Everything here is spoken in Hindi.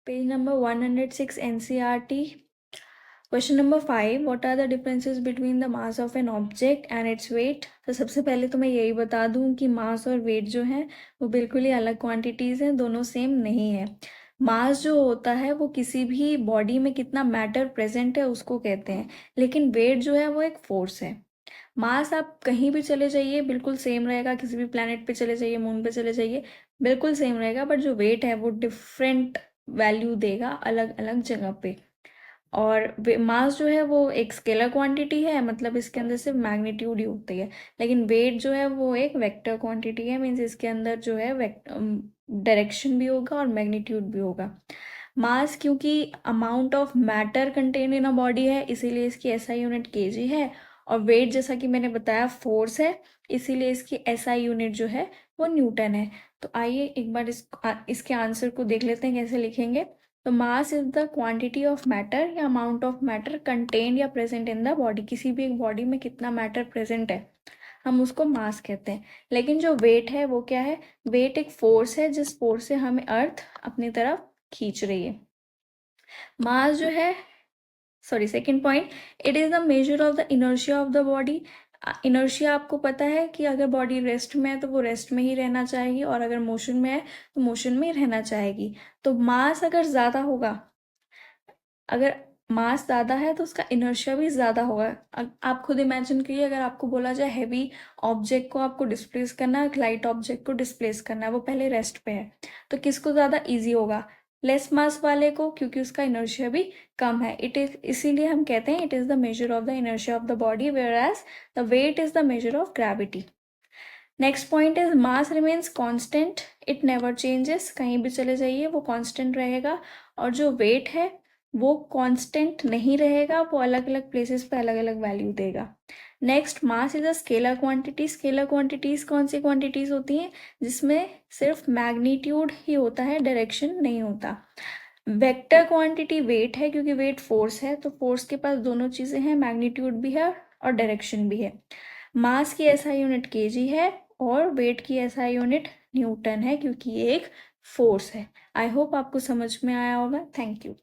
Page number 106 NCERT. Question number 5, what are the differences between the mass of an object and its weight. तो सबसे पहले तो मैं यही बता दूं कि मास और वेट जो है वो बिल्कुल ही अलग क्वांटिटीज़ हैं, दोनों सेम नहीं है। मास जो होता है वो किसी भी बॉडी में कितना मैटर प्रेजेंट है उसको कहते हैं, लेकिन वेट जो है वो एक फोर्स है। मास आप कहीं भी चले जाइए बिल्कुल सेम रहेगा, किसी भी प्लैनेट पे चले जाइए, मून पे चले जाइए, बिल्कुल सेम रहेगा, बट जो वेट है वो डिफरेंट वैल्यू देगा अलग अलग जगह पे। और मास जो है वो एक स्केलर क्वांटिटी है, मतलब इसके अंदर सिर्फ मैग्नीट्यूड ही होती है, लेकिन वेट जो है वो एक वेक्टर क्वांटिटी है, मीन्स इसके अंदर जो है डायरेक्शन भी होगा और मैग्नीट्यूड भी होगा। मास क्योंकि amount of matter contain in a body है, इसीलिए इसकी एसआई यूनिट केजी है। और वेट जैसा कि मैंने बताया फोर्स है, इसीलिए इसकी एसआई यूनिट जो है वो न्यूटन है। तो आइए एक बार इसके आंसर को देख लेते हैं कैसे लिखेंगे। तो mass is the quantity of matter या अमाउंट ऑफ मैटर कंटेन्ड या प्रेजेंट इन द बॉडी। किसी भी एक बॉडी में कितना मैटर प्रेजेंट है हम उसको मास कहते हैं। लेकिन जो वेट है वो क्या है? वेट एक फोर्स है जिस फोर्स से हमें अर्थ अपनी तरफ खींच रही है। मास जो है, sorry second point, it is the measure of the inertia of the body. Inertia आपको पता है कि अगर बॉडी रेस्ट में है तो वो रेस्ट में ही रहना चाहेगी, और अगर मोशन में है तो मोशन में ही रहना चाहेगी। तो मास अगर ज़्यादा होगा, अगर मास ज़्यादा है तो उसका इनर्शिया भी ज़्यादा होगा। आप खुद इमेजिन करिए, अगर आपको बोला जाए हैवी ऑब्जेक्ट को आपको डिस्प्लेस करना है, लाइट ऑब्जेक्ट को डिस्प्लेस करना है, वो पहले रेस्ट पे है, तो किसको ज़्यादा इजी होगा? लेस मास वाले को, क्योंकि उसका इनर्शिया भी कम है। इट इज इसीलिए हम कहते हैं it is the measure of the inertia of the body, whereas the weight is the measure of gravity. Next point is mass remains constant, it never changes. कहीं भी चले जाइए वो कांस्टेंट रहेगा। और जो वेट है वो कांस्टेंट नहीं रहेगा, वो अलग अलग प्लेसेस पे अलग अलग वैल्यू देगा। Next, mass is a scalar quantity. Scalar quantities कौन सी क्वांटिटीज होती हैं? जिसमें सिर्फ मैग्नीट्यूड ही होता है, डायरेक्शन नहीं होता। वेक्टर क्वांटिटी वेट है, क्योंकि वेट फोर्स है, तो फोर्स के पास दोनों चीजें हैं, मैग्नीट्यूड भी है और डायरेक्शन भी है। मास की एसआई यूनिट केजी है और वेट की एसआई यूनिट न्यूटन है, क्योंकि ये एक फोर्स है। आई होप आपको समझ में आया होगा। Thank you.